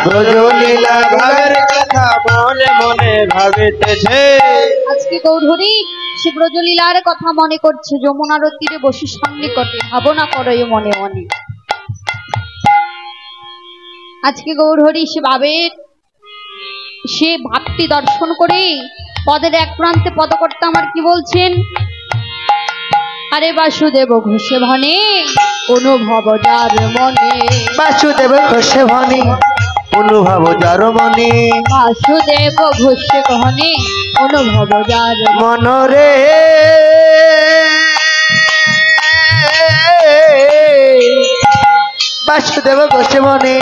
ব্রজলীলা ভাবের কথা মনে মনে ভাবিতেছে। আজকে গৌরহরি সে ব্রজলীলার কথা মনে করছে, যমুনার তীরে বসে সন্নিকটে ভাবনা করে মনে মনে। আজকে গৌরহরি সে ভাবের সে ভাবটি দর্শন করে পদের এক প্রান্তে পদকর্তা আমার কি বলছেন, আরে বাসুদেব ঘোষে ভনে অনুভব যার মনে, বাসুদেব ঘোষে ভনে অনুভব যার মনে, বাসুদেব ঘোষে ভনে অনুভব যার মনরে। বাসুদেব ঘোষে মনে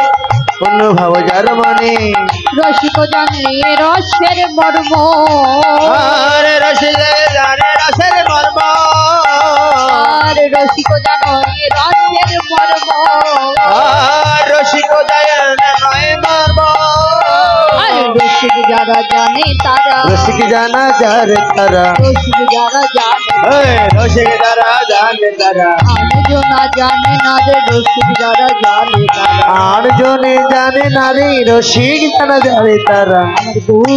অনুভব যার মনে, রসিক জানে রসের মর্ম, আরে রসিক জানে রসের মর্ম, আর রসিক জানে রসের মর্ম, আর রসিক জানে নয় মর্ম, আর রসিক যারা জানে তারা, রসিক জানা যার তারা, রসিক যারা জানে, রসিক যারা জানে তারা, আনজনা জানে না রে রসিক যারা জানে তারা, আর জনে জানে না রে রসিক জানা জানে তারা, আমার গৌর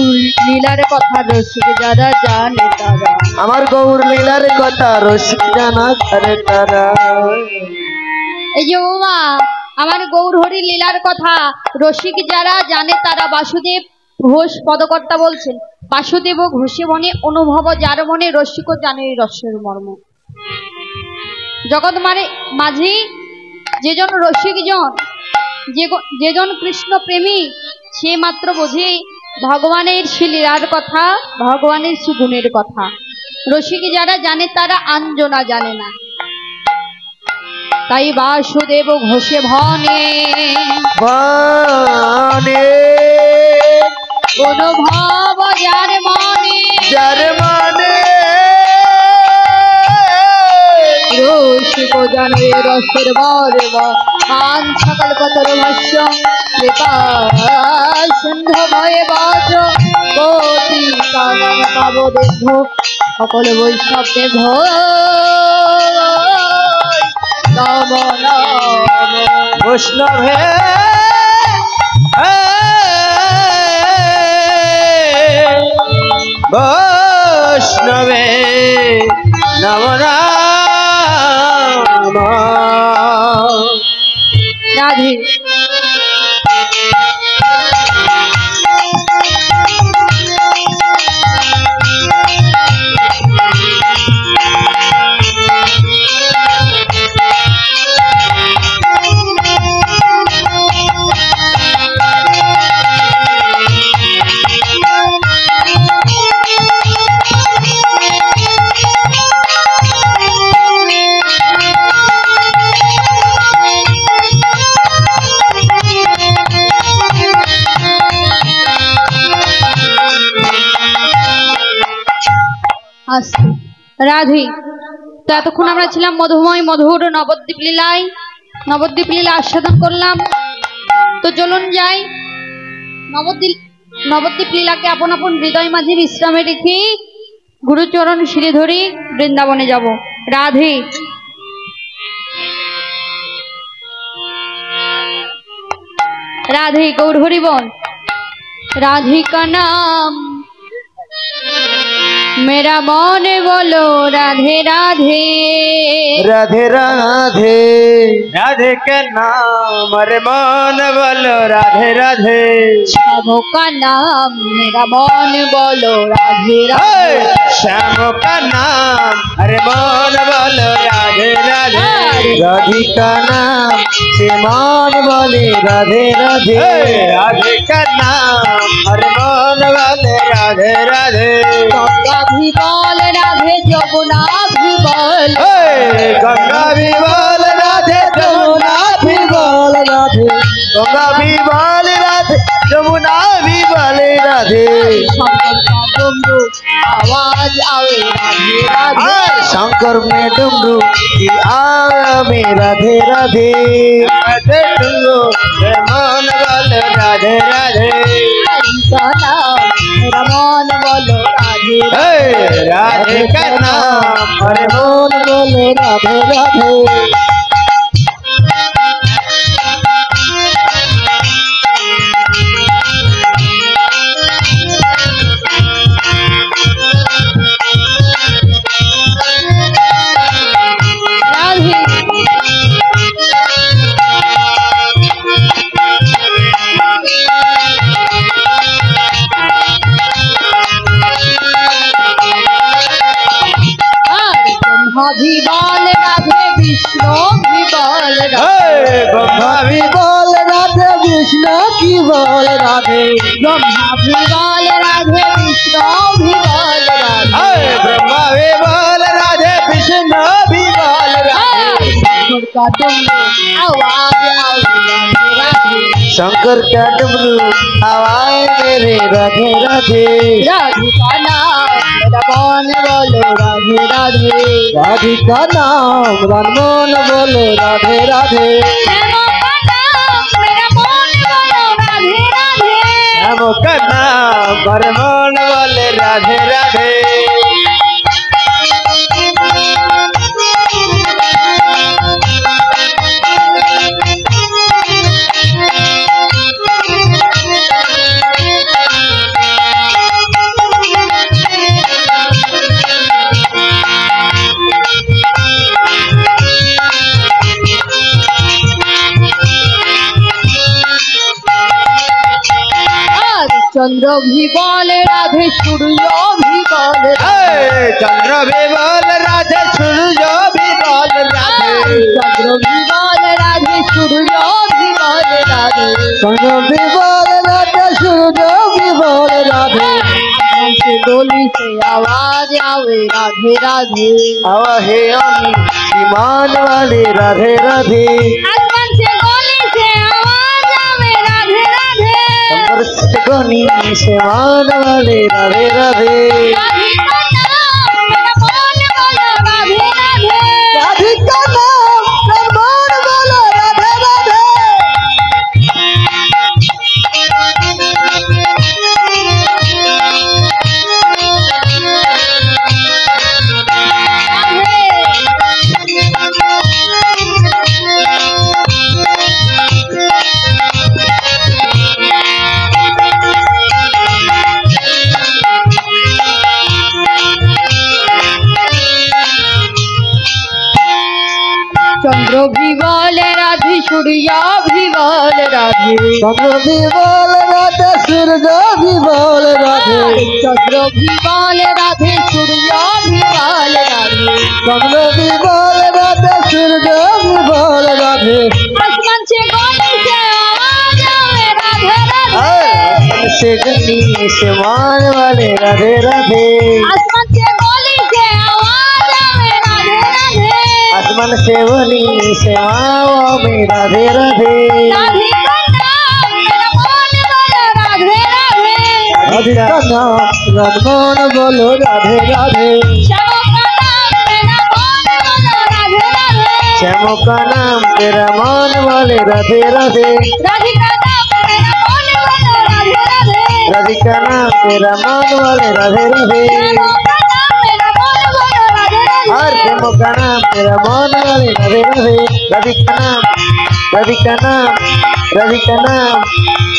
লীলার কথা রসিক যারা জানে তারা, আমার গৌর লীলার কথা রসিক জানা জানে তারা। এই যে ওমা আমার গৌর হরি লীলার কথা রসিক যারা জানে তারা, বাসুদেব ঘোষ পদকর্তা বলছেন, বাসুদেব ঘোষে মনে অনুভব যার মনে, রসিক জানে রসের মর্ম। জগৎ মানে মাঝি যেজন রসিক জন, যেজন কৃষ্ণ প্রেমী, সে মাত্র বোঝে ভগবানের সে লীলার কথা, ভগবানের সে গুণের কথা। রসিক যারা জানে তারা আঞ্জনা জানে না। তাই বাসুদেব ঘোষে ভনে ভনে অনুভব যার মনে, যার মনে, রসিক জানে রসের মর্ম, মান সকল কতর ভাষ্য কৃপা সিন্ধু ভয়ে বজ্র গতি কানন পাব দেহ সকল বৈষ্ণবে ভয় নম নম বৈষ্ণবে বৈষ্ণবে নম নাম। রাধে। রাধে। তো এতক্ষণ আমরা ছিলাম মধুময় মধুর নবদ্বীপ লীলায়, নবদ্বীপ লীলা আস্বাদন করলাম। তো চলুন যাই নবদ্বীপ লীলাকে আপন আপন হৃদয় মাঝে বিশ্রামে রেখে গুরুচরণ শিরে ধরে বৃন্দাবনে যাব। রাধে। রাধে গৌর হরি বল। राधिका नाम मेरा मन बोलो राधे राधे राधे राधे राधे के नाम अरे मन बोलो राधे राधे श्याम का नाम मेरा मन बोलो राधे राधे श्याम का नाम अरे मन बोलो राधे राधे राधिका नाम से मन बोले राधे राधे राधे का नाम अरे मन बोले राधे राधे गंगा भी बोल राधे जमुना भी बोल गंगा भी बोल राधे जमुना भी बोल राधे गंगा भी बोल राधे जमुना भी बोले राधे आवाज आवे राधे राधे शंकर में डुमरू की आवे राधे राधे राधे डुमरू मन बोले राधे राधे मेरा मन बोलो राधे राधे का नाम अरे मन बोले राधे राधे भी बोल राधे कृष्ण की बोल राधे ब्रह्मा भी बोल राधे विष्णु भी बोल राधे ब्रह्मा भी बोल राधे कृष्ण भी बोल राधे शंकर का डमरू आवाज आवे राधे शंकर का डमरू आवाज मेरे राधे राधे राधिका नाम मेरा मन बोलो राधे राधे राधिका नाम रनमोहन बोलो राधे राधे श्यामो का नाम मेरा मन बोलो राधे राधे श्याम का नाम रनमोहन बोले राधे राधे चंद्र भी बोले राधे सूर्य भी बोले चंद्र भी बोल राधे सूर्य भी बोल राधे चंद्र भी बोले राधे सूर्य भी बोले राधे चंद्र भी बोल राधे सूर्य भी बोल राधे से डोली से आवाज आवे राधे राधे आवाहे आनी ईमान वाले राधे राधे आसमान से डोली से आवाज आवे राधे राधे अंबर से गोनी से मान वाले राधे राधे राधिका नाम मेरा मन बोलो राधे राधे राधिका नाम रनमोहन बोलो राधे राधे चंद्र भी बोले राधे सूर्य भी बोले राधे चंद्र भी बोल राधे सूर्य भी बोल राधे चंद्र भी बोले राधे सूर्य भी बोले राधे चंद्र भी बोल राधे सूर्य भी बोल राधे आसमान से गोली से आवाज आवे राधे राधे से गनी से मान वाले राधे राधे आसमान से गोली से आवाज आवे राधे राधे आसमान से वनी से माओ में राधे राधे राधिका नाम मेरा मन बोलो राधे राधे राधिका नाम रनमोहन बोलो राधे राधे श्यामो का नाम मेरा मन बोलो राधे राधे राधिका नाम तेरा मान वाले राधे राधे राधिका नाम मेरा मन बोलो राधे राधे राधिका नाम राधिका नाम राधिका नाम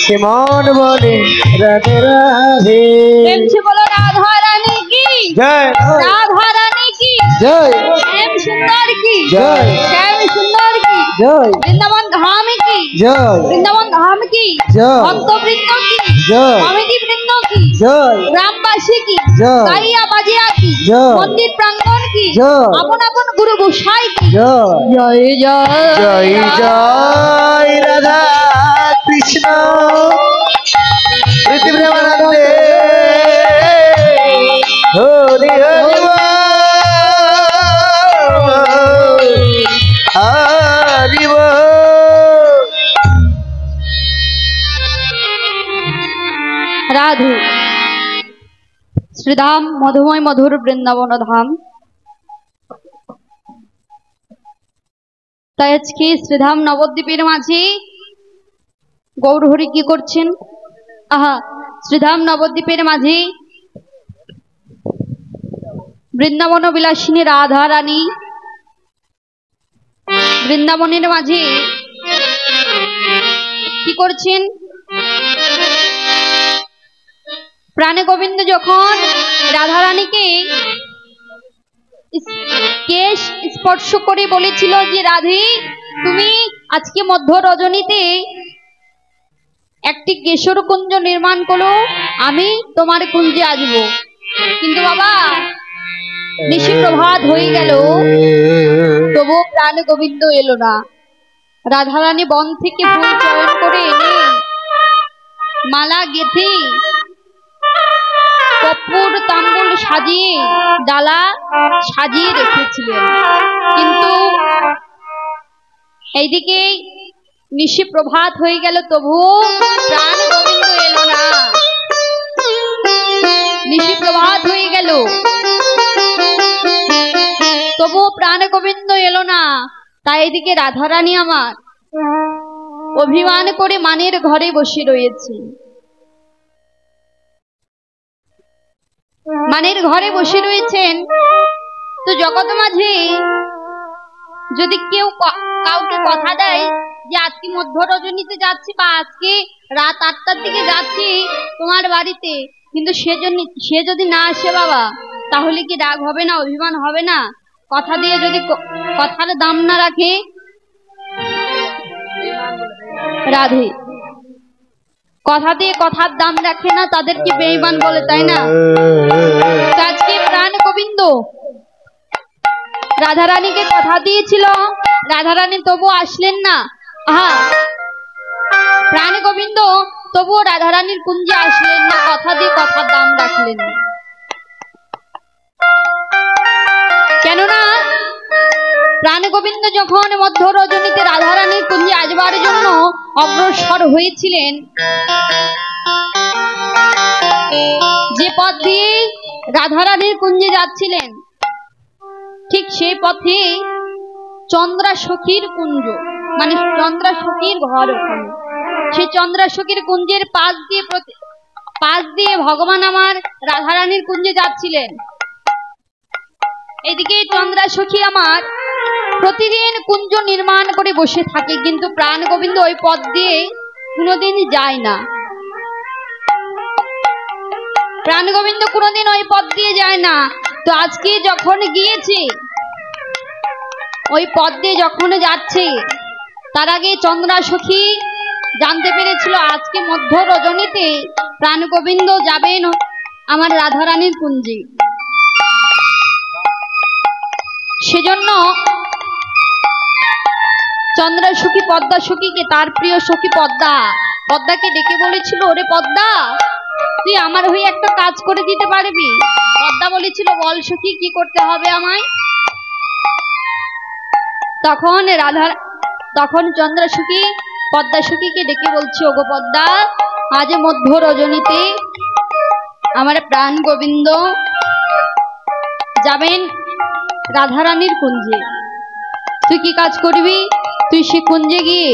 सिमोन बोले राधे राधे प्रेम से बोलो राधा रानी की जय राधा रानी की जय श्याम सुंदर की जय श्याम सुंदर की जय वृंदावन धाम की जय वृंदावन धाम की जय भक्त वृंदों की जय कॉमेडी वृंदों की जय ग्रामवासी की जय गाइया बाजिया की जय मंदिर प्रांगण की जय अपन अपन गुरु गोसाई की जय जय जय जय जय राधा कृष्ण प्रीति प्रेमानंदे हरि हरि हरि राधु श्रीधाम मधुमय मधुर বৃন্দাবন ধাম। তাই আজকে শ্রীধাম নবদ্বীপের মাঝে গৌরহরি কি করছেন? আহা, শ্রীধাম নবদ্বীপের মাঝে বৃন্দাবন বিলাসিনী রাধা রানী বৃন্দাবনের মাঝে কি করছেন? প্রাণে গোবিন্দ যখন রাধা রানীকে কেশ স্পর্শ করে বলেছিল যে রাধে তুমি আজকে মধ্য রজনীতে একটি কেশর কুঞ্জ নির্মাণ করো, আমি তোমার কুঞ্জে আসব। কিন্তু বাবা নিশি প্রভাত হয়ে গেল, তবু প্রাণ গোবিন্দ এলো না। রাধারানী বন থেকে ফুল চয়ন করে এনে মালা গেঁথে কর্পূর তাম্বুল সাজিয়ে ডালা সাজিয়ে রেখেছিলেন। কিন্তু এইদিকে নিশি প্রভাত হয়ে গেল, তবুও প্রাণ গোবিন্দ এলো না। নিশি প্রভাত হয়ে গেল, তবুও প্রাণ গোবিন্দ এলো না। তাই এদিকে রাধারানী আমার অভিমান করে মানের ঘরে বসে রয়েছে। মানের ঘরে বসে রয়েছেন। তো জগৎ মাঝে যদি কেউ কাউকে কথা দেয় যে আজকে মধ্য রজনীতে যাচ্ছি বা আজকে রাত 8টার দিকে যাচ্ছি তোমার বাড়িতে, কিন্তু সে যদি না আসে বাবা, তাহলে কি রাগ হবে না, অভিমান হবে না? কথা দিয়ে যদি কথার দাম না রাখে, রাধে কথা দিয়ে কথার দাম রাখে না, তাদেরকে বেঈমান বলে, তাই না? আজকে প্রাণ গোবিন্দ রাধারানীকে কথা দিয়েছিল, রাধারানী তবু আসলেন না। প্রাণ গোবিন্দ তবুও রাধারানীর কুঞ্জে আসলেন না, কথা দিয়ে কথার দাম রাখলেন না। কেননা প্রাণ গোবিন্দ যখন মধ্য রজনীতে রাধারানীর কুঞ্জে আসবার জন্য অগ্রসর হয়েছিলেন, যে পথ দিয়ে রাধারানীর কুঞ্জে যাচ্ছিলেন, ঠিক সেই পথে চন্দ্রা সখীর কুঞ্জ, মানে চন্দ্রা সখীর ঘর ওখানে। সেই চন্দ্রা সখীর কুঞ্জের পাশ দিয়ে ভগবান আমার রাধারানীর কুঞ্জে যাচ্ছিলেন। এদিকে চন্দ্রা সখী আমার প্রতিদিন কুঞ্জ নির্মাণ করে বসে থাকে, কিন্তু প্রাণ গোবিন্দ ওই পথ দিয়ে কোনোদিন যায় না। প্রাণ গোবিন্দ কোনোদিন ওই পথ দিয়ে যায় না। তো আজকে যখন গিয়েছে, ওই পথ দিয়ে যখন যাচ্ছে, তার আগে চন্দ্রা সখী জানতে পেরেছিল আজকে মধ্য রজনীতে প্রাণ গোবিন্দ যাবেন আমার রাধারানীর কুঞ্জে। সেজন্য চন্দ্রা সখী পদ্মা সখীকে, তার প্রিয় সখী পদ্মাকে ডেকে বলেছিল, ওরে পদ্মা, তুই আমার হয়ে একটা কাজ করে দিতে পারবি? পদ্মা বলেছিল, বল সখী, কি করতে হবে আমায়? তখন চন্দ্রা সখী পদ্মা সখীকে ডেকে বলছে, ওগো পদ্মা, আজ মধ্য রজনীতে আমার প্রাণ গোবিন্দ যাবেন রাধারানীর কুঞ্জে। তুই কি কাজ করবি? তুই সে কুঞ্জে গিয়ে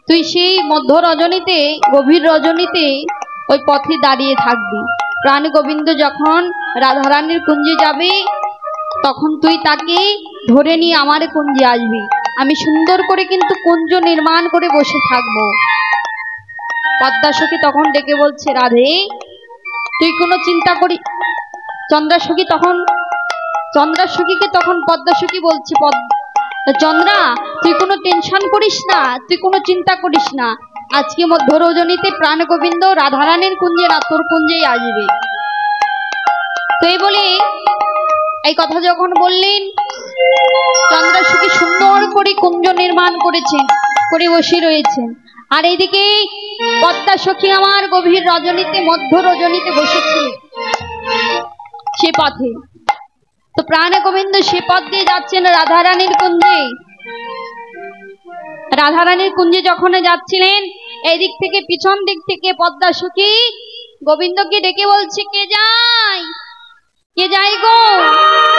তুই সেই মধ্য রজনীতে, গভীর রজনীতে ওই পথে দাঁড়িয়ে থাকবি। প্রাণ গোবিন্দ যখন রাধারানীর কুঞ্জে যাবে, তখন তুই তাকে ধরে নিয়ে আমার কুঞ্জে আসবি। আমি সুন্দর করে কিন্তু কুঞ্জ নির্মাণ করে বসে থাকবো। পদ্মা সখী তখন ডেকে বলছে, রাধে, তুই কোনো চিন্তা করি। চন্দ্রা সখীকে তখন পদ্মা সখী বলছে, চন্দ্রা, তুই কোনো টেনশন করিস না, তুই কোনো চিন্তা করিস না। আজকে মধ্য রজনীতে প্রাণ গোবিন্দ রাধারানীর কুঞ্জে না, তোর কুঞ্জেই আসবে। তো এই বলে এই কথা যখন বললেন, চন্দ্রা সখী সুন্দর করে কুঞ্জ নির্মাণ করে বসে রয়েছেন। আর এইদিকে পদ্মা সখী আমার গভীর রজনীতে, মধ্য রজনীতে বসেছিলেন সে পথে। তো প্রাণ গোবিন্দ সে পথ দিয়ে যাচ্ছেন রাধারানীর কুঞ্জে। রাধারানীর কুঞ্জে যখন যাচ্ছিলেন, এই দিক থেকে, পিছন দিক থেকে পদ্মা সখী গোবিন্দকে ডেকে বলছে, কে যায়, কে যায় গো,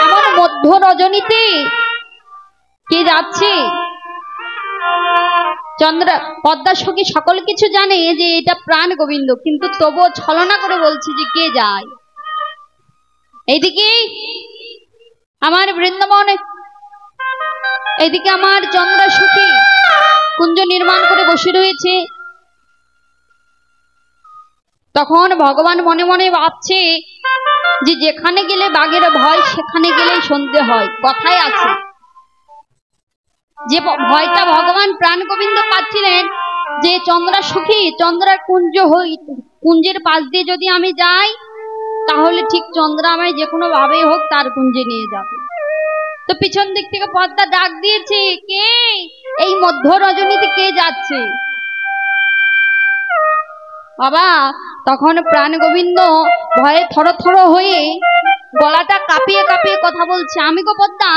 এমন মধ্য রজনীতে কে যাচ্ছে? পদ্মা সখী সকল কিছু জানে যে এটা প্রাণ গোবিন্দ, কিন্তু তবুও ছলনা করে বলছে যে কে যায়। এইদিকে আমার বৃন্দাবনে, এইদিকে আমার চন্দ্রা সখী কুঞ্জ নির্মাণ করে বসে রয়েছে। তখন ভগবান মনে মনে ভাবছে যে যেখানে গেলে বাঘের ভয়, সেখানে গেলেই সন্ধে হয়, কথাই আছে। যে ভয়টা ভগবান প্রাণ গোবিন্দ পাচ্ছিলেন, যে চন্দ্রা সখী চন্দ্রার কুঞ্জের পাশ দিয়ে যদি আমি যাই, তাহলে ঠিক চন্দ্রা আমায় যে কোনো ভাবেই হোক তার কুঞ্জে নিয়ে যাবে। তো পিছন দিক থেকে পদ্মা ডাক দিয়েছে, কে এই মধ্য রজনীতে কে যাচ্ছে? বাবা তখন প্রাণ গোবিন্দ ভয়ে থরথর হয়ে গলাটা কাঁপিয়ে কাঁপিয়ে কথা বলছে, আমি গো পদ্মা,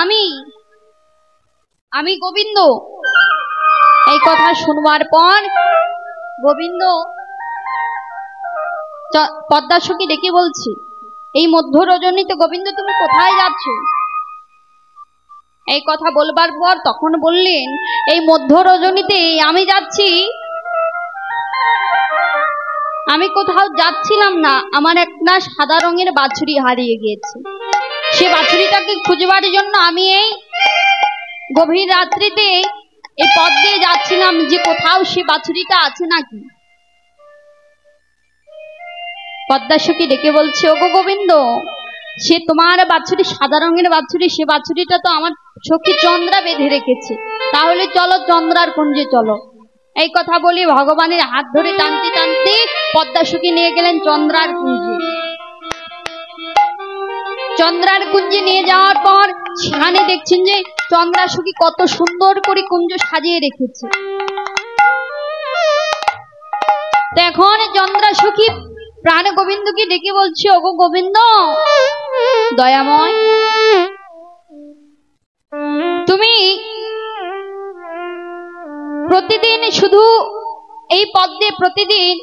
আমি গোবিন্দ। এই কথা শুনবার পর গোবিন্দ পদ্মা সখী ডেকে বলছি, এই মধ্য রজনীতে গোবিন্দ তুমি কোথায় যাচ্ছ? এই কথা বলবার পর তখন বললেন, এই মধ্য রজনীতে আমি যাচ্ছি, আমি কোথাও যাচ্ছিলাম না, আমার একটা সাদা রঙের বাছুরি হারিয়ে গিয়েছে। সে বাছুরিটাকে খুঁজবার জন্য আমি এই গভীর রাত্রিতে এই পথ দিয়ে যাচ্ছিলাম, যে কোথাও সে বাছুরিটা আছে নাকি। পদ্মা সখী ডেকে বলছে, ওগো গোবিন্দ, সে তোমার বাছুরি সাদা রঙের বাছুরি, সে বাছুরিটা তো আমার সখী চন্দ্রা বেঁধে রেখেছে, তাহলে চলো চন্দ্রার কুঞ্জে চলো। এই কথা বলি ভগবানের হাত ধরে টানতে টানতে পদ্মা সখী নিয়ে গেলেন চন্দ্রার কুঞ্জে। চন্দ্রার কুঞ্জে নিয়ে যাওয়ার পর সেখানে দেখছেন যে চন্দ্রা সখী কত সুন্দর করে কুঞ্জ সাজিয়ে রেখেছে। এখন চন্দ্রা সখী প্রাণ গোবিন্দকে ডেকে বলছে, ওগো গোবিন্দ দয়াময়, তুমি প্রতিদিন শুধু এই পথ দিয়ে প্রতিদিন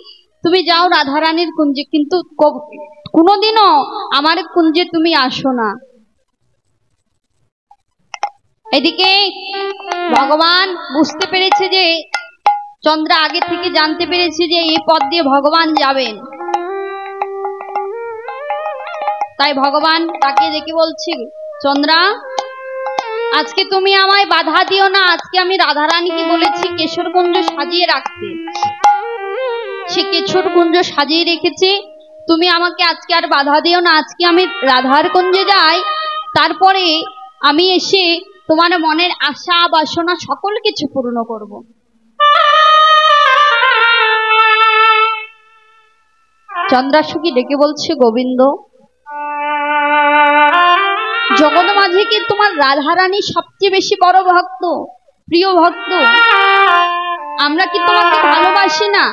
তুমি যাও রাধারানীর কুঞ্জে, কিন্তু কোনোদিনও আমার কুঞ্জে তুমি আসো না। এদিকে ভগবান বুঝতে পেরেছে যে চন্দ্রা আগে থেকে জানতে পেরেছে যে এই পথ দিয়ে ভগবান যাবেন, তাই ভগবান তাকে ডেকে বলছে, চন্দ্রা আজকে তুমি আমায় বাধা দিও না, আজকে আমি রাধারানীকে বলেছি কেশর কুঞ্জ সাজিয়ে রাখতে, সে কেশর কুঞ্জ সাজিয়ে রেখেছে, তুমি আমাকে আজকে আর বাধা দিও না, আজকে আমি রাধার কুঞ্জে যাই, তারপরে আমি এসে তোমার মনের আশা বাসনা সকল কিছু পূর্ণ করব। চন্দ্রা সখী ডেকে বলছে, গোবিন্দ জগৎ মাঝে কি তোমার রাধারানী সবচেয়ে বেশি বড় ভক্ত, প্রিয় ভক্ত, আমরা কি তোমাকে ভালোবাসি না?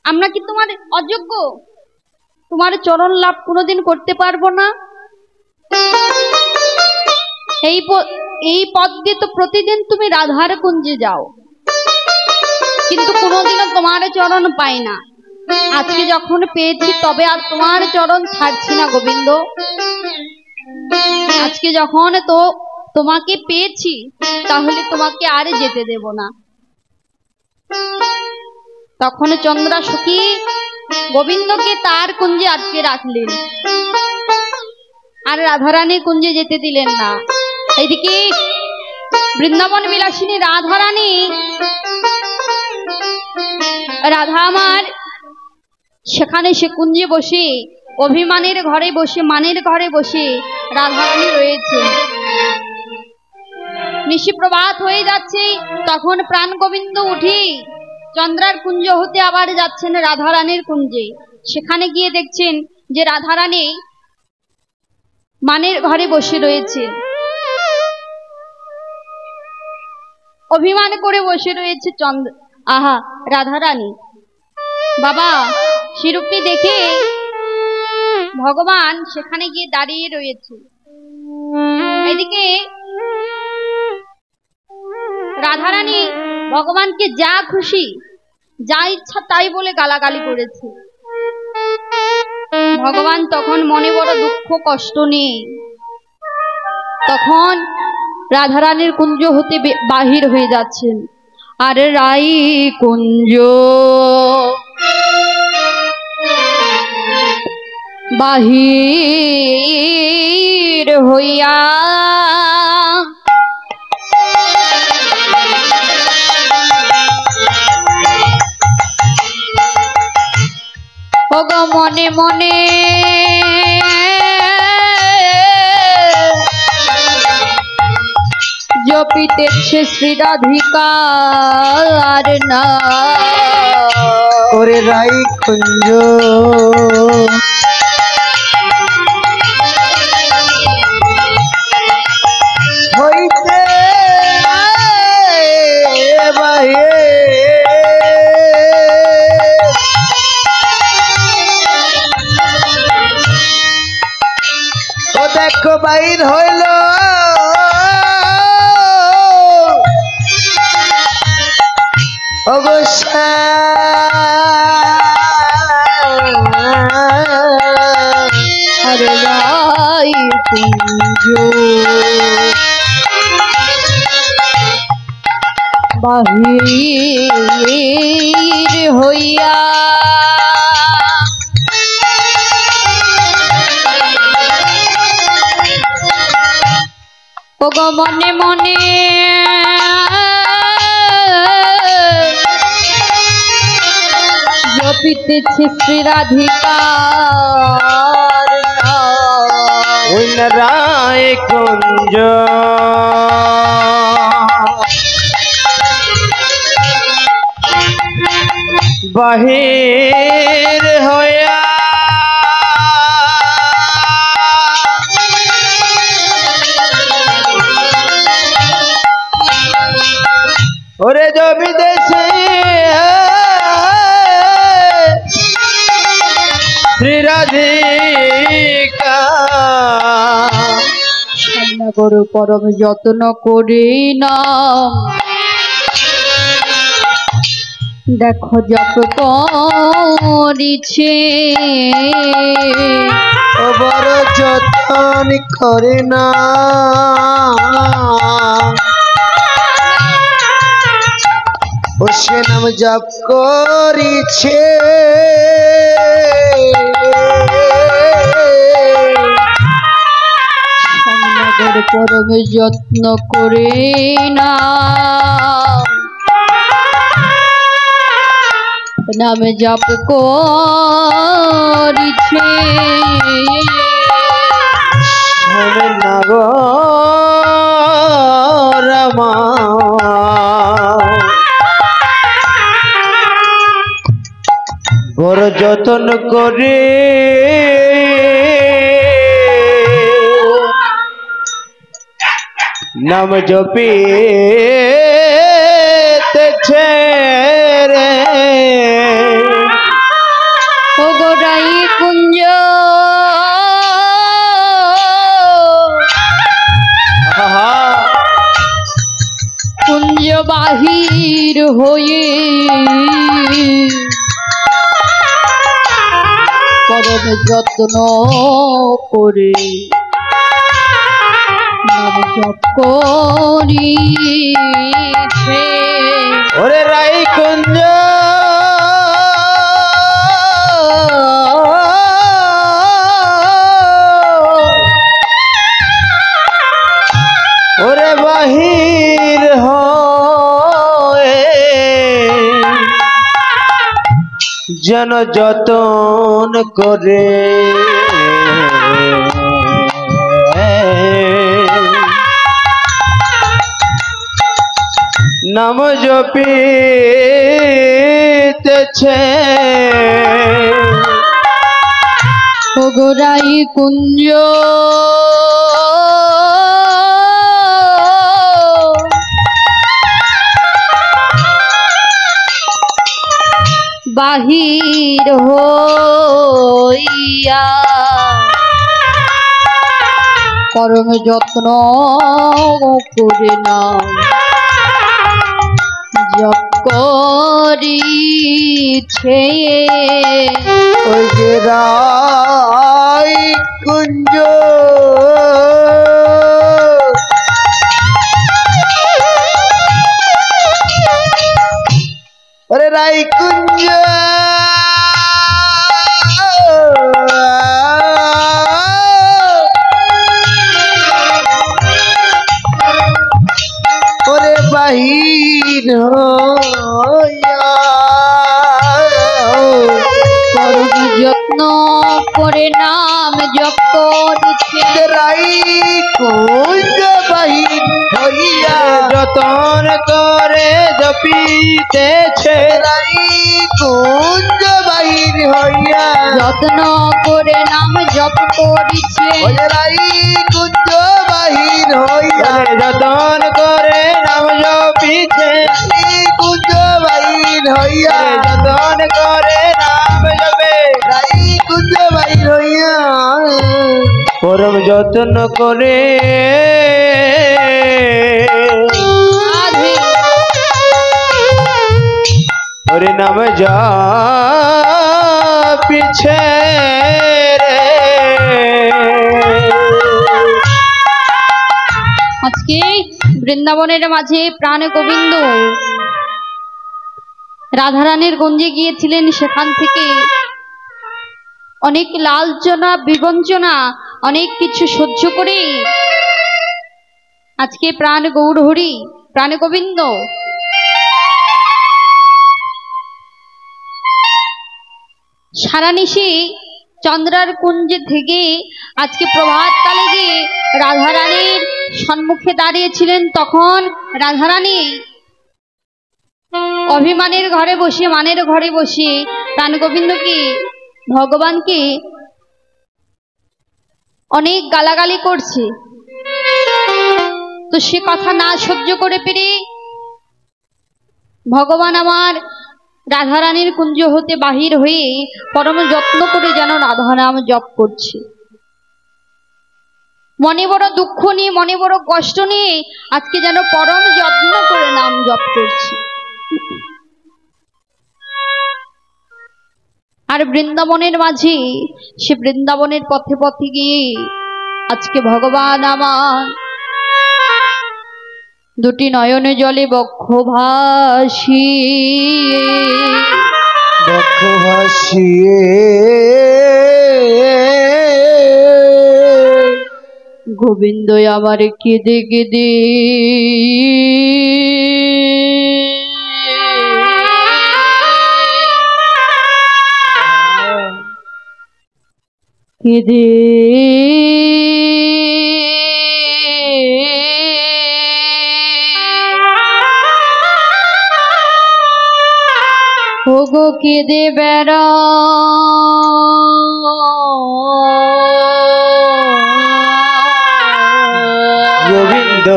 আমরা কি তোমার অযোগ্য? তোমার চরণ লাভ কোনোদিন করতে পারবো না? এই পথ দিয়ে তো প্রতিদিন তুমি রাধার কুঞ্জে যাও, কিন্তু কোনোদিনও তোমার চরণ পাই না, আজকে যখন পেয়েছি তবে আর তোমার চরণ ছাড়ছি না গোবিন্দ, আজকে যখন তো তোমাকে পেয়েছি তাহলে তোমাকে আর যেতে দেব না। তখন চন্দ্রা সখী গোবিন্দকে তার কুঞ্জে আটকে রাখলেন, আর রাধারানীর কুঞ্জে যেতে দিলেন না। এদিকে বৃন্দাবন বিলাসিনী রাধারানী, রাধা আমার সেখানে সে কুঞ্জে বসে অভিমানের ঘরে বসে, মানের ঘরে বসে রাধারানী রয়েছে। নিশি প্রভাত হয়ে যাচ্ছে, তখন প্রাণ গোবিন্দ উঠে চন্দ্রার কুঞ্জ হতে আবার যাচ্ছেন রাধারানীর কুঞ্জে। সেখানে গিয়ে দেখছেন যে রাধারানী মানের ঘরে বসে রয়েছে, অভিমান করে বসে রয়েছে আহা রাধারানী। বাবা শিরূপটি দেখে ভগবান সেখানে গিয়ে দাঁড়িয়ে রয়েছে। এদিকে রাধারানী ভগবানকে যা খুশি যা ইচ্ছা তাই বলে গালাগালি করেছে। ভগবান তখন মনে বড় দুঃখ কষ্ট নেই, তখন রাধারানীর কুঞ্জ হতে বাহির হয়ে যাচ্ছেন। আর রাই কুঞ্জ বাহির হইয়া ওগো মনে মনে জপিতেছে শ্রী রাধিকার না। ওরে রাই কুঞ্জ হইতে ও দেখো বাইর হইল আরে রাই কুঞ্জ বাহির হইয়া ওগো মনে মনে জপিতেছে শ্রী রাধিকার রায় কুঞ্জ বাহির হইয়া ওরে জমি দেশে শ্রী রাধিকা শ্যামনগর পরম যত্ন করি না দেখো যত করিছে ও বড় যতন করে না ও সে নাম জপ করিছে শ্যামনগর পরম যত্ন করে না নামে জপ করিছে রমা বড় যতন করে নাম জপিতেছে রে ও গোড়াই কুঞ্জ কুঞ্জ বাহির হয়ে পরম যত্ন করে নাম জপ করিছে ওরে রাই কুঞ্জ ওরে বাহির হয়ে যেন যতন করে নাম জপিতেছে ও গোড়াই কুঞ্জ বাহির হইয়া পরম যত্ন করে না জপ করিছে ওই যে রাই কুঞ্জ ওরে রাই কুঞ্জ ওরে বাহির হইয়া পরম যত্ন করে নাম জপ করিছে রাই কুঞ্জ বাহির হইয়া যতন করে জপিতেছে রাই কুঞ্জ বাহির হইয়া যত্ন করে নাম জপ করিছে রাই কুঞ্জ বাহির হইয়া যতন করে নাম জপিছে কুঞ্জ যত্ন করে হরি নাম জপিছে রে। আজকে বৃন্দাবনের মাঝে প্রাণ গোবিন্দ রাধারানীর গঞ্জে গিয়েছিলেন। সেখান থেকে অনেক লালচনা বিবঞ্চনা অনেক কিছু সহ্য করে আজকে প্রাণ গৌর হরি প্রাণ গোবিন্দ সারানিশি চন্দ্রার কুঞ্জে থেকে আজকে প্রভাতকালে গিয়ে রাধারানীর সম্মুখে দাঁড়িয়েছিলেন। তখন রাধারানী অভিমানের ঘরে বসে মানের ঘরে বসে প্রাণ গোবিন্দকে ভগবানকে অনেক গালাগালি করছে। তো সে কথা না সহ্য করে পেরে ভগবান আমার রাধারানীর কুঞ্জ হতে বাহির হয়ে পরম যত্ন করে যেন রাধা নাম জপ করছে। মনে বড় দুঃখ নিয়ে মনে বড় কষ্ট নিয়ে আজকে যেন পরম যত্ন করে নাম জপ করছে। আর বৃন্দাবনের মাঝে সে বৃন্দাবনের পথে পথে গিয়ে আজকে ভগবান আমার দুটি নয়নে জলে বক্ষ ভাসিয়ে গোবিন্দ আমার কেঁদে কেঁদে কেঁদে ওগো কেঁদে বেড়া গোবিন্দ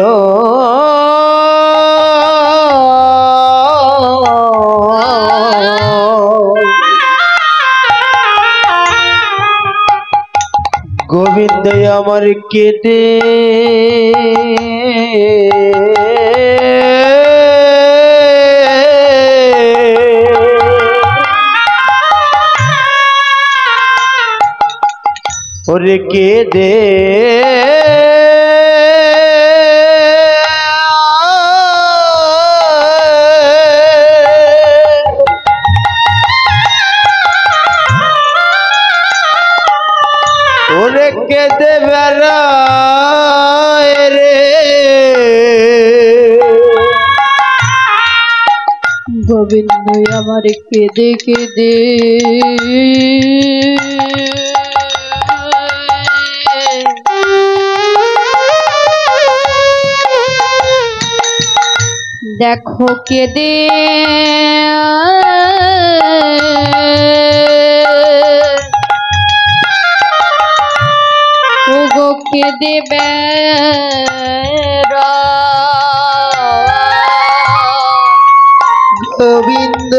গোবিন্দ আমার কেঁদে ওরে কেঁদে ওরে কেঁদে বেড়ায় রে গোবিন্দ আমার কেঁদে কেঁদে দেখো কেঁদে ওগো কেঁদে বেড়া গোবিন্দ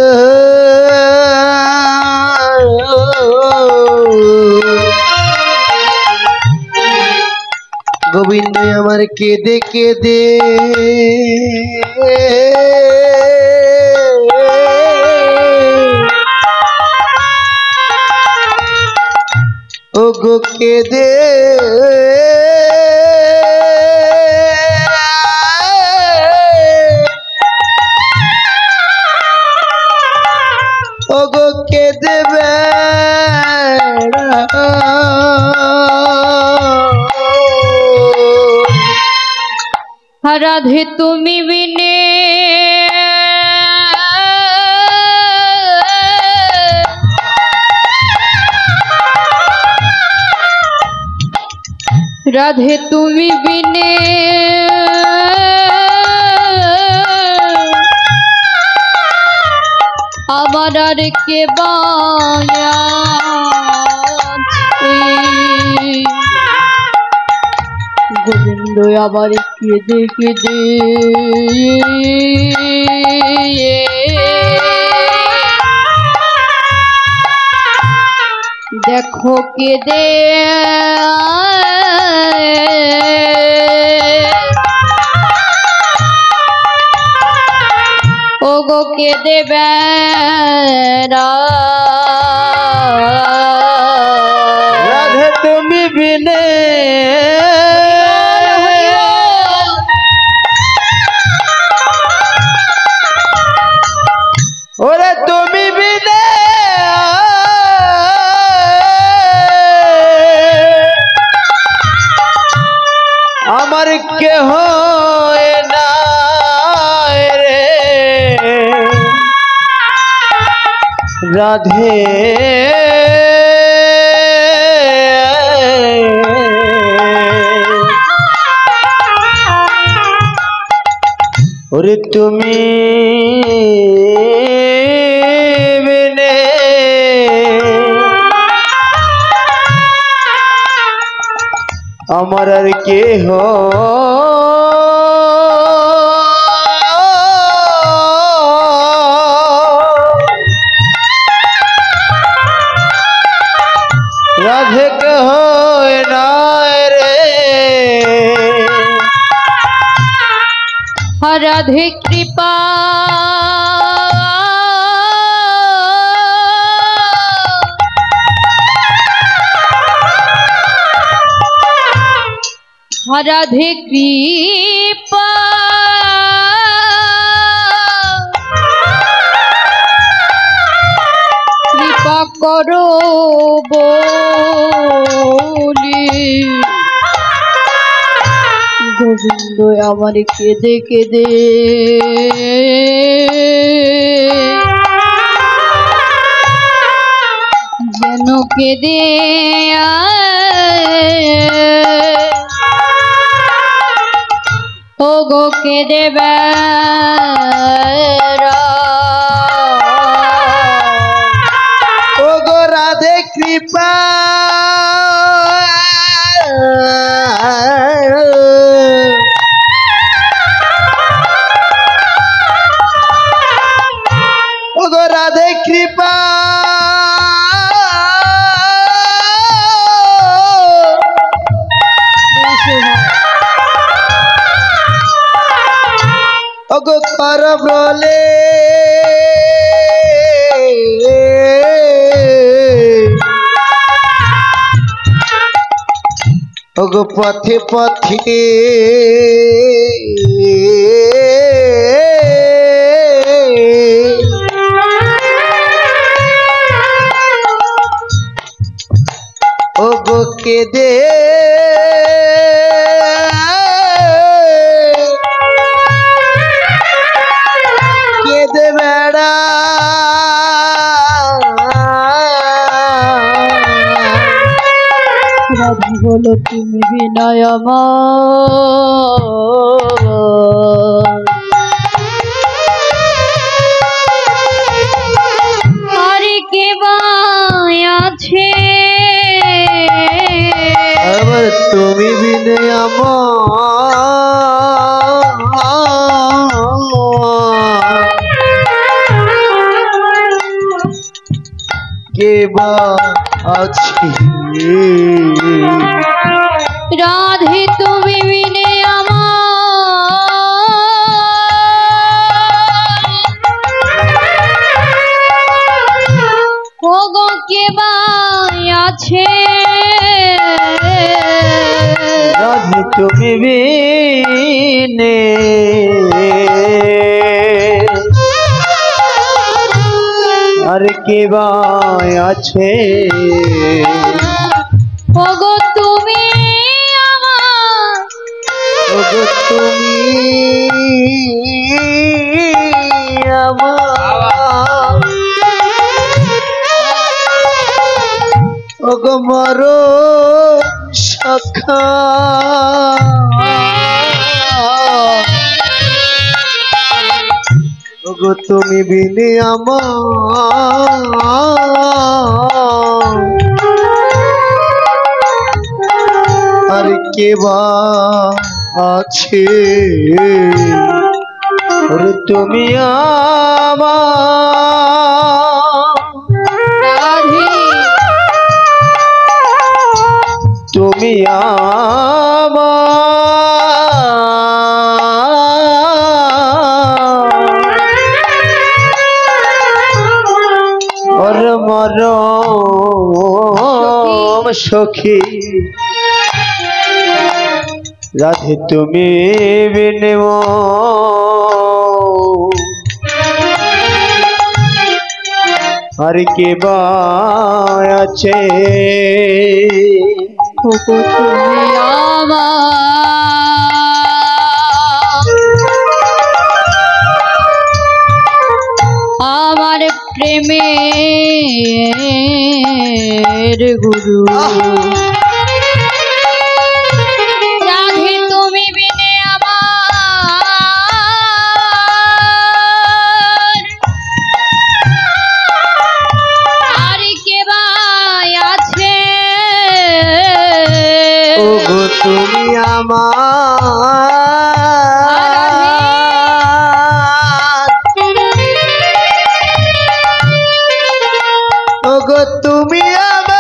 গোবিন্দ আমার কেঁদে কেঁদে ওগো কেঁদে ওগো কেঁদে বেড়া রাধে তুমি বিনে রাধে তুমি বিনে আমার আর কে বায়াছে গোবিন্দ আবার কেঁদে কেঁদে দেখো কেঁদে ওগো কেঁদে বেড়া রাধে তুমি বিনে ওরে তুমি বিনে আমার কেহ নাই রে রাধে ওরে তুমি বিনে আমার আর কেহ রাধে কেহ নাই রে রাধে কৃপা রাধে কৃপা কৃপা করো বলি গোবিন্দ আমার কেঁদে কেঁদে যেন কেঁদে ওগো কেঁদে বেড়া ওগো রাধে কৃপা ওগো রাধে কৃপা ওগো কর বলে ওগো পথে পথে ওগো কেঁদে কেঁদে বেড়া রাধা বলো তুমি বিনয় আমার আরে কে বা আছে আবার তুমি বিনে আমার কে বা আছে রাধে তুমি বিনে আমার ওগো কে বা আছে রাধে তুমি বিনে আর কে বা আছে ওগো তুমি আমার ওগো তুমি আমার ওগো মরো সখা ওগো তুমি বিনে আমার আর কে বা আছে ওরে তুমি আমার রাধে তুমি আমার পরম সখী রাধে তুমি বিনে আর কে বা আছে ওগো তুমি আমার প্রেমের গুরু রাধে তুমি বিনে আমার আর কে বা আছে ওগো তুমি আমার ওগো তুমি আমার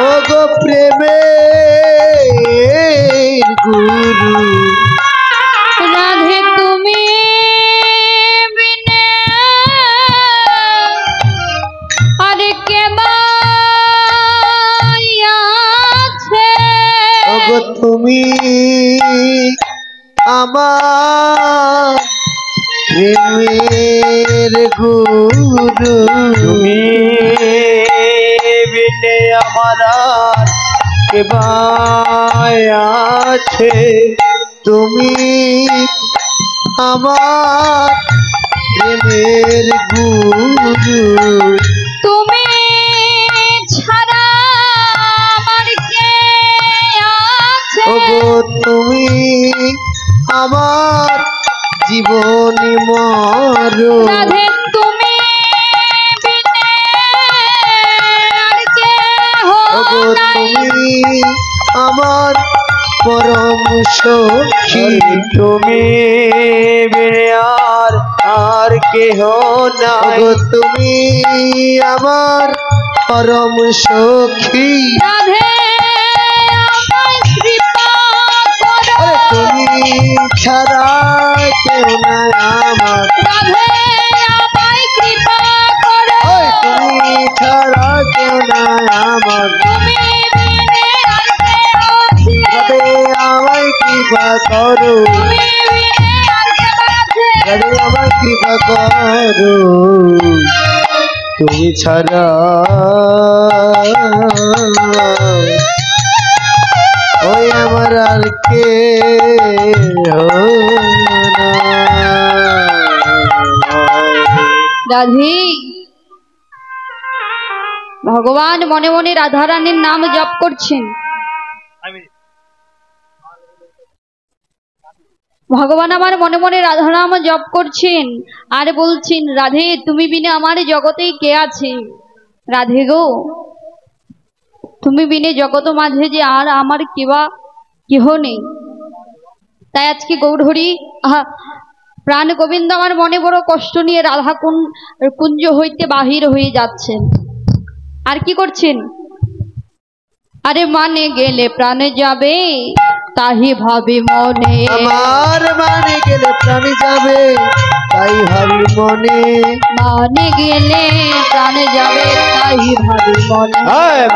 ওগো প্রেমের গুরু রাধে তুমি বিনে আর কে বা আছে ওগো তুমি আমার প্রেমের গুরু তুমি বিনে আমার আর কে বা আছে তুমি আমার প্রেমের গুরু তুমি ছাড়া আমার কে আছে ওগো তুমি আমার জীবনী মরণ রাধে তুমি বিনে আর কেহ ওগো নাই তুমি আমার পরম সখী তুমি বিনে আর কেহ নাই ওগো তুমি আমার পরম সখী রাধে আমায় কৃপা করো আরে তুমি ছাড়া কেউ নাই আমার রাধে আমায় কৃপা করো ওই তুমি ছাড়া কেউ নাই আমার তুমি বিনে আর কেহ আছে তবে আমায় কৃপা করো তুমি বিনে আর কেহ আছে তবে আমায় কৃপা করো তুমি ছাড়া ওই আমার আর কে রাধে ভগবান মনে মনে রাধারানীর নাম জপ করছেন ভগবান আমার মনে মনে রাধা নাম জপ করছেন আর বলছেন রাধে তুমি বিনে আমার জগতেই কে আছে রাধে গো তুমি বিনে জগত মাঝে যে আর আমার কেবা কেহ নেই তাই আজকে গৌরহরি প্রাণ গোবিন্দ আমার মনে বড় কষ্ট নিয়ে রাধা কুঞ্জ হইতে বাহির হয়ে যাচ্ছেন আর কি করছেন আরে মানে গেলে প্রাণে যাবে তাহি ভাবি মনে আমার মানে গেলে প্রাণে যাবে তাই ভাবি মনে মানে গেলে প্রাণে যাবে তাহি ভাবি মনে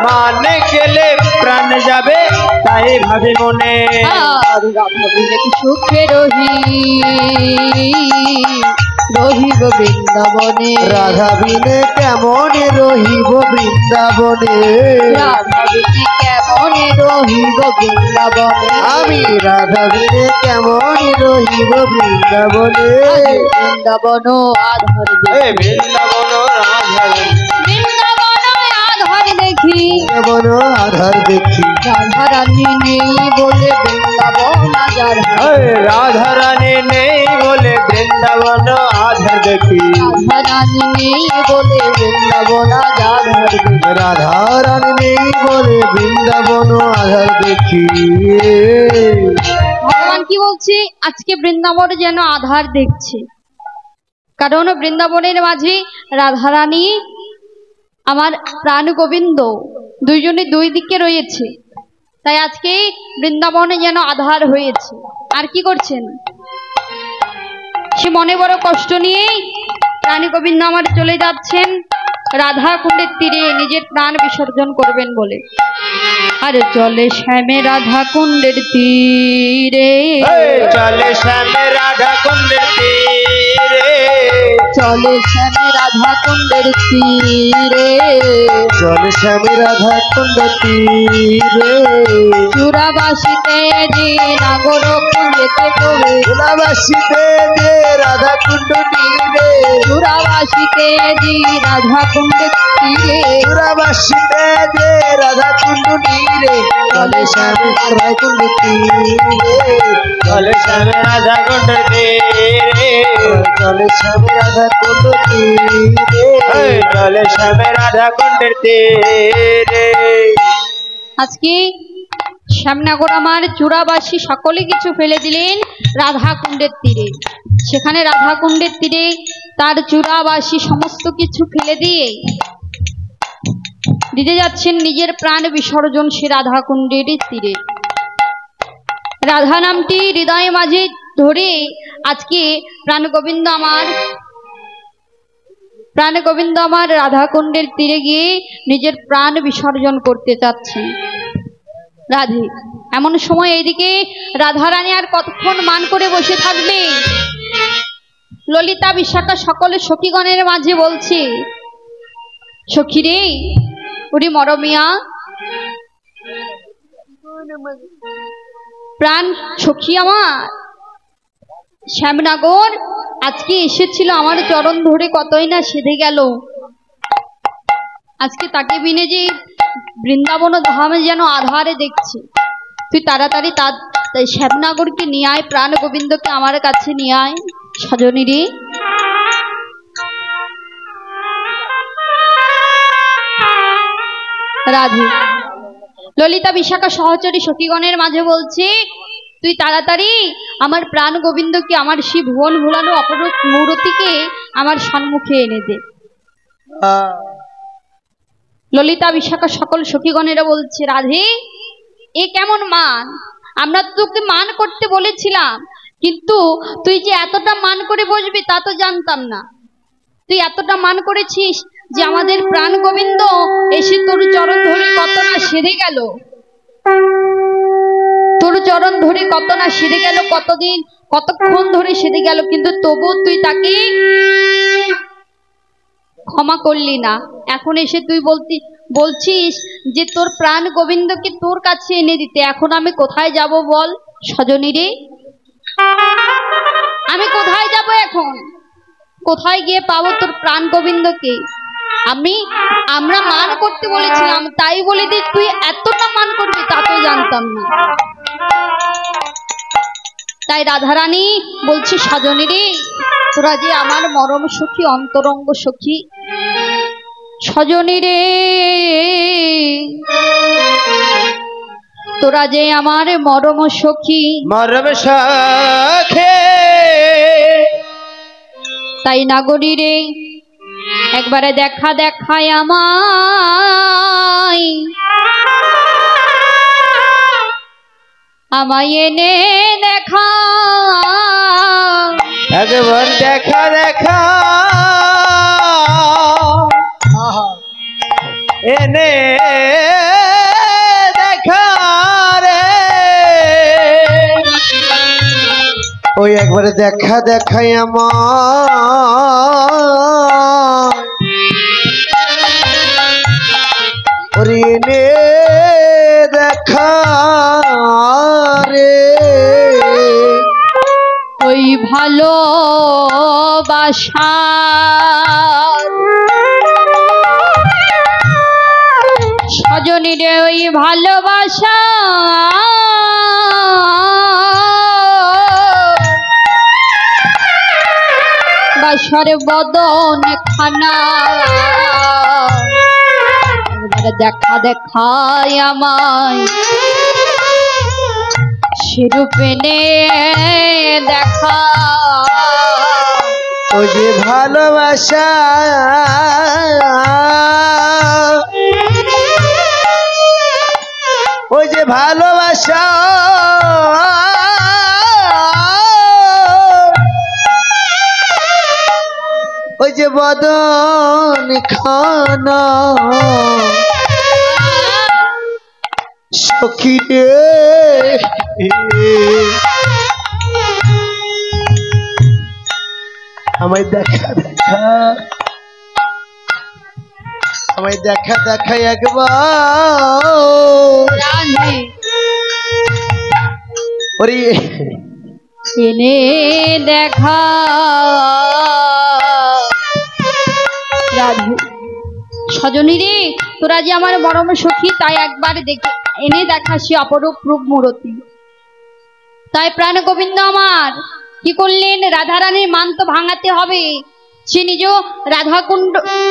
মানে গেলে প্রাণ যাবে তাই ভাবি মনে আর ভাবিলে কি সুখে রহিব বৃন্দাবনে রাধা বিনে কেমন রহিব বৃন্দাবনে রাধা বিনে কেমন রহিব বৃন্দাবনে আমি রাধা বিনে কেমন রহিব বৃন্দাবনে বৃন্দাবন আধার দেখি বৃন্দাবন আধার বৃন্দাবন আধার দেখি বৃন্দাবন আধার দেখি রাধা রানী নেই বলে বৃন্দাবন আধার রাধা রানী নেই বলে বৃন্দাবন আধার দেখি রাধা রানী নেই বলে বৃন্দাবন আধার দেখি রাধা রানী নেই বলে বৃন্দাবন আধার দেখি ভগবান কি বলছে আজকে বৃন্দাবন যেন আধার দেখছে কারণ বৃন্দাবনের মাঝে রাধারানী আমার প্রাণ গোবিন্দ দুইজনে দুই দিকে রয়েছে তাই আজকে বৃন্দাবনে যেন আধার হয়েছে। আর কি করছেন? সে মনে বড় কষ্ট নিয়ে রানী গোবিন্দ আমার চলে যাচ্ছেন রাধা কুণ্ডের তীরে নিজের প্রাণ বিসর্জন করবেন বলে। আর চলে শ্যামে রাধা কুণ্ডের তীরে, চলে শ্যামে রাধা কুণ্ডের তীরে, চলে শ্যামে রাধা কুণ্ডের তীরে, চলে শ্যামে রাধা কুণ্ডের তীরে, চূড়াবাসীতে যে নাগর কুণ্ডেতে প্রবে, চূড়াবাসীতে যে রাধা কুণ্ড তীরে, চূড়াবাসীতে যে রাধা কুণ্ডের তীরে, চূড়াবাসীতে যে রাধা কুণ্ড তীরে, চলে শ্যামে রাধা কুণ্ড তীরে, চলে শ্যামে রাধা কুণ্ড তীরে, চলে শ্যামে রাধা কুণ্ড তীরে, চলে শ্যামে রাধা কুণ্ডের তীরে। আজকে শ্যামনগর আমার চূড়াবাসী সকলে কিছু ফেলে দিলেন রাধা কুণ্ডের তীরে। সেখানে রাধা কুণ্ডের তীরে তার চূড়াবাসী সমস্ত কিছু ফেলে দিয়ে দিতে যাচ্ছেন নিজের প্রাণ বিসর্জন সে রাধা কুণ্ডের তীরে। রাধা নামটি হৃদয়ে মাঝে ধরে আজকে প্রাণ গোবিন্দ আমার রাধা কুণ্ডের তীরে গিয়ে নিজের প্রাণ বিসর্জন করতে চাচ্ছেন রাধে। এমন সময় এইদিকে রাধারানী আর কতক্ষণ মান করে বসে থাকবে? ললিতা বিশাখা সকলে সখীগণের মাঝে বলছে, সখী রে, ওরে মরমিয়া, প্রাণ সখী আমার শ্যামনগর আজকে এসেছিল, আমার চরণ ধরে কতই না সেধে গেল। আজকে তাকে বিনে যে বৃন্দাবন ধামে যেন আধারে দেখছে। তুই তাড়াতাড়ি তার শ্যামনগরকে নিয়ে আয়, প্রাণ গোবিন্দকে আমার কাছে নিয়ে আয় সজনী রে। রাধে ললিতা বিশাখা সহচরী সখীগণের মাঝে বলছে, তুই তাড়াতাড়ি আমার প্রাণ গোবিন্দকে, আমার সেই ভুবন ভুলানো অপরূপ মূর্তিকে আমার সম্মুখে এনে দে। ললিতা বিশাখা সকল সখীগণেরা বলছে, রাধে এ কেমন মান? আমরা তোকে মান করতে বলেছিলাম, কিন্তু তুই যে এতটা মান করে বসবি তা তো জানতাম না। তুই এতটা মান করেছিস যে আমাদের প্রাণ গোবিন্দ এসে তোর চরণ ধরে কত না সেরে গেল, তোর চরণ ধরে কত না সেরে গেল, কতদিন কতক্ষণ ধরে সেরে গেল, কিন্তু তবু তুই তাকে ক্ষমা করলি না। এখন এসে তুই বলছিস যে তোর প্রাণ গোবিন্দকে তোর কাছে এনে দিতে। এখন আমি কোথায় যাব বল সজনী রে? আমি কোথায় যাব এখন? কোথায় গিয়ে পাবো তোর প্রাণ গোবিন্দকে? আমরা মান করতে বলেছিলাম, তাই বলে দি তুই এতটা মান করবি তা তো জানতাম না। তাই রাধারানী বলছি, সজনী রে, তোরা যে আমার মরম সখী, অন্তরঙ্গ সখী, সজনী রে, তোরা যে আমার মরম সখী, মরম সখে, তাই নাগরী রে একবারে দেখা দেখায় আমায় এনে দেখা, একবার দেখা দেখা এনে দেখা রে, ওই একবারে দেখা দেখাই আমার, ওরে এনে দেখা রে, ওই ভালোবাসা সজনী রে, ওই ভালোবাসা বাসর বদন খানা, দেখা দেখায় আমায় সেরূপে নে দেখা, ওই যে ভালোবাসা, ওই যে ভালোবাসা ওই যে বদন খানা সখী রে আমায় দেখা দেখা আমায় দেখা দেখা একবার রাধে ওরে এনে দেখা রাধে সজনী রে তোরা যে আমার বরম সখী তাই একবার দেখে এনে দেখা সে অপরূপ রূপ মূরতি তাই প্রাণ গোবিন্দ আমার কি করলেন রাধারানীর মান তো ভাঙাতে হবে সে নিজ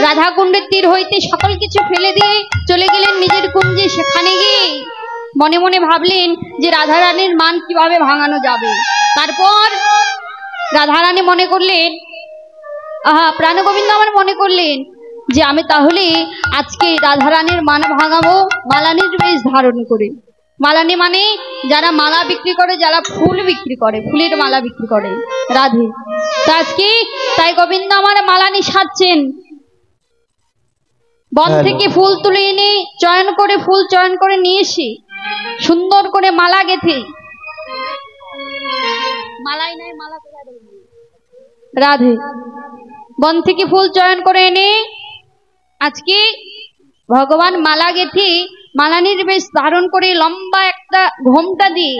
রাধাকুণ্ডের তীর হইতে সকল কিছু ফেলে দিয়ে চলে গেলেন নিজের কুঞ্জে সেখানে গিয়ে মনে মনে ভাবলেন যে রাধারানীর মান কিভাবে ভাঙানো যাবে তারপর রাধারানী মনে করলেন প্রাণ গোবিন্দ আমার মনে করলেন যে আমি তাহলে আজকে রাধারানীর মান ভাঙাবো মালানির বেশ ধারণ করে মালানি মানে যারা মালা বিক্রি করে যারা ফুল বিক্রি করে ফুলের মালা বিক্রি করে রাধে তো আজকে তাই গোবিন্দ আমার মালানি সাজছেন বন থেকে ফুল তুলে এনে ফুল চয়ন করে নিয়ে এসে সুন্দর করে মালা গেথে মালাই নাই মালা রাধে বন থেকে ফুল চয়ন করে এনে আজকে ভগবান মালা গেথে মালানির বেশ ধারণ করে লম্বা একটা ঘোমটা দিয়ে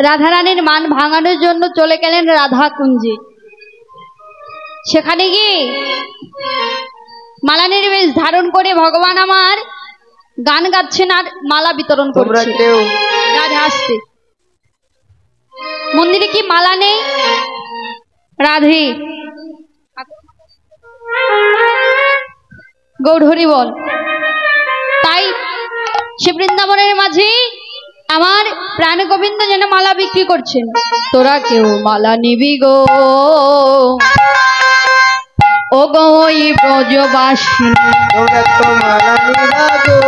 রাধারানীর মান ভাঙানোর জন্য চলে গেলেন রাধা কুঞ্জে সেখানে গিয়ে মালানির বেশ ধারণ করে ভগবান আমার গান গাচ্ছেন আর মালা বিতরণ করছেন রাধা আসছে মন্দিরে কি মালা নেই রাধে গৌর হরি বল তাই সে বৃন্দাবনের মাঝে আমার প্রাণ গোবিন্দ যেন মালা বিক্রি করছেন তোরা কেউ মালা নিবি গো ও গো ওই ব্রজবাসী তোরা তো মালা নিবা গো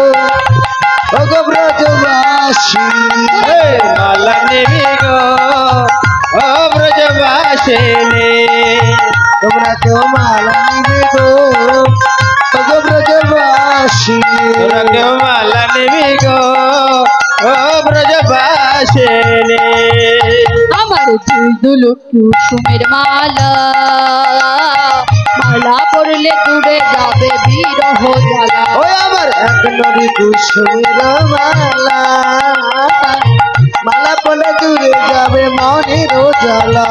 ও গো ব্রজবাসী মালা নিবি গো ও ব্রজবাসী তোমরা তো মালা নিবি গো ও গো ব্রজবাসী তোরা কেউ মালা নিবি গো ও ব্রজবাসী আমার দুলদুল কুসুমের মালা মালা পড়লে দূরে যাবে বিরহ জ্বালা ওই আমার এক নদী কুসুমের মালা মালা পড়লে দূরে যাবে মনের জ্বালা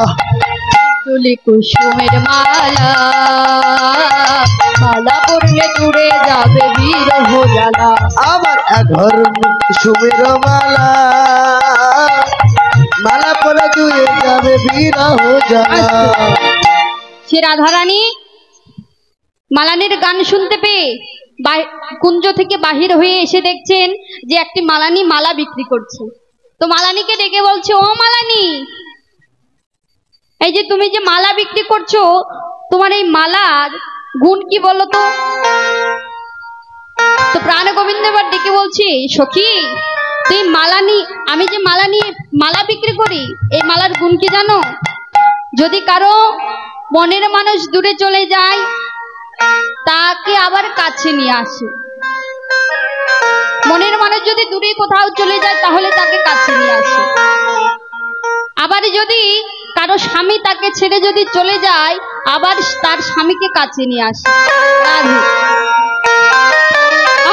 তুলি কুসুমের মালা মালা পড়লে দূরে যাবে বিরহ জ্বালা আমার এক ঘর কুসুমের মালা মালা পড়লে দূরে যাবে বিরহ জ্বালা সে রাধারানী মালানির গান শুনতে পেয়ে কুঞ্জ থেকে বাহির হয়ে এসে দেখছেন যে একটি মালানি মালা বিক্রি করছে তো মালানিকে ডেকে বলছে ও মালানি এই যে তুমি যে মালা বিক্রি করছো তোমার এই মালার গুণ কি বলো তো তো প্রাণ গোবিন্দ এবার ডেকে বলছি সখী তুই মালানি আমি যে মালা বিক্রি করি এই মালার গুণ কি জানো যদি কারো মনের মানুষ দূরে চলে যায় তাকে আবার কাছে নিয়ে আসে মনের মানুষ যদি দূরে কোথাও চলে যায় তাহলে তাকে কাছে নিয়ে আসে আবার যদি কারো স্বামী তাকে ছেড়ে যদি চলে যায় আবার তার স্বামীকে কাছে নিয়ে আসে রাধে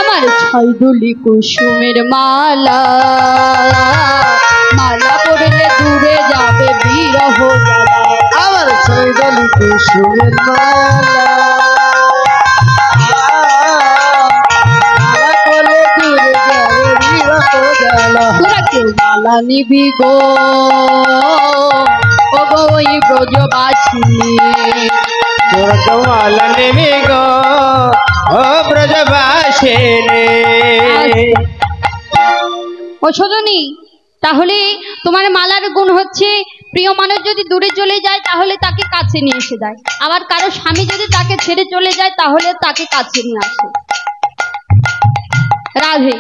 আমার ছয় দুলি কুসুমের মালা মালা পড়লে দূরে যাবে বিরহ জ্বালা আমার ছয় দুলি কুসুমের মালা তোরা কেউ মালা নিবি গো ও গো ওই ব্রজবাসী তোরা তো মালা নিবি গো ও ব্রজবাসী ও সজনী তাহলে তোমার মালার গুণ হচ্ছে প্রিয় মানুষ যদি দূরে চলে যায় তাহলে তাকে কাছে নিয়ে এসে দেয় আবার কারো স্বামী যদি তাকে ছেড়ে চলে যায় তাহলে তাকে কাছে নিয়ে আসে রাধে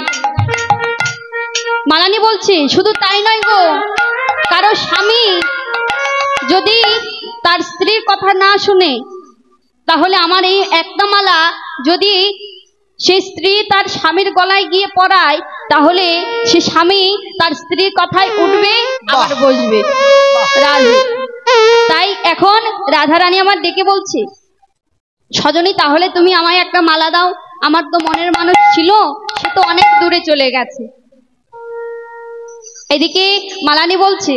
মালানি বলছে শুধু তাই নয় গো, কারো স্বামী যদি তার স্ত্রীর কথা না শুনে, তাহলে আমার এই একটা মালা যদি সেই স্ত্রী তার স্বামীর গলায় গিয়ে পরায়, তাহলে সে স্বামী তার স্ত্রীর কথায় উঠবে আবার বসবে। রাজি। তাই এখন রাধারানী আমার ডেকে বলছে, সজনী তাহলে তুমি আমায় একটা মালা দাও, আমার তো মনের মানুষ ছিল, সে তো অনেক দূরে চলে গেছে। এদিকে মালানি বলছে,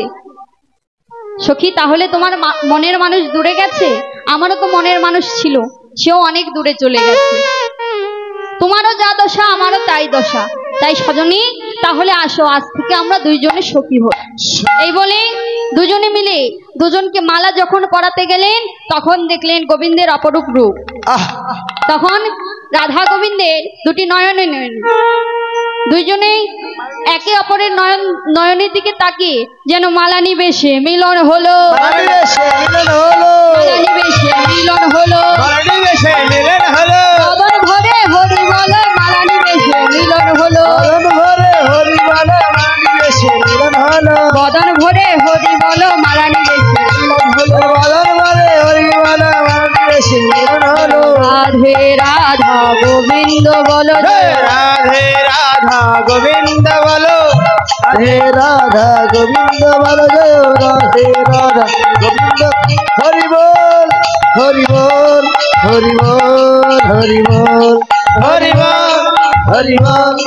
সখী তাহলে তোমার মনের মানুষ দূরে গেছে, আমারও তো মনের মানুষ ছিল, সেও অনেক দূরে চলে গেছে। তোমারও যা দশা আমারও তাই দশা, তাই সজনী তাহলে আসো, আজ থেকে আমরা দুইজনে সখী হই। এই বলে দুজনে মিলে দুজনকে মালা যখন পরাতে গেলেন, তখন দেখলেন গোবিন্দের অপরূপ রূপ। তখন রাধা গোবিন্দের দুটি নয়নে নয়ন, দুইজনেই একে অপরের নয়নের দিকে তাকিয়ে যেন মালানি বেশে মিলন হলো, মালানি বেশে মিলন হলো, বদন ভরে হরি বল মালানি বেশে মিলন হলো, বদন ভরে হরি বল মালানি বেশে মিলন হলো। রাধে রাধা গোবিন্দ বলো, রাধে রাধা গোবিন্দ বলো, রাধে রাধা গোবিন্দ বলো, রাধে রাধা গোবিন্দ। হরি বল হরি বল হরি বল হরি বল হরি বল হরি বল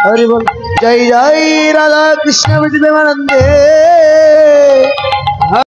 হরি বল। জয় জয় রাধা কৃষ্ণ বিদ্যানন্দে।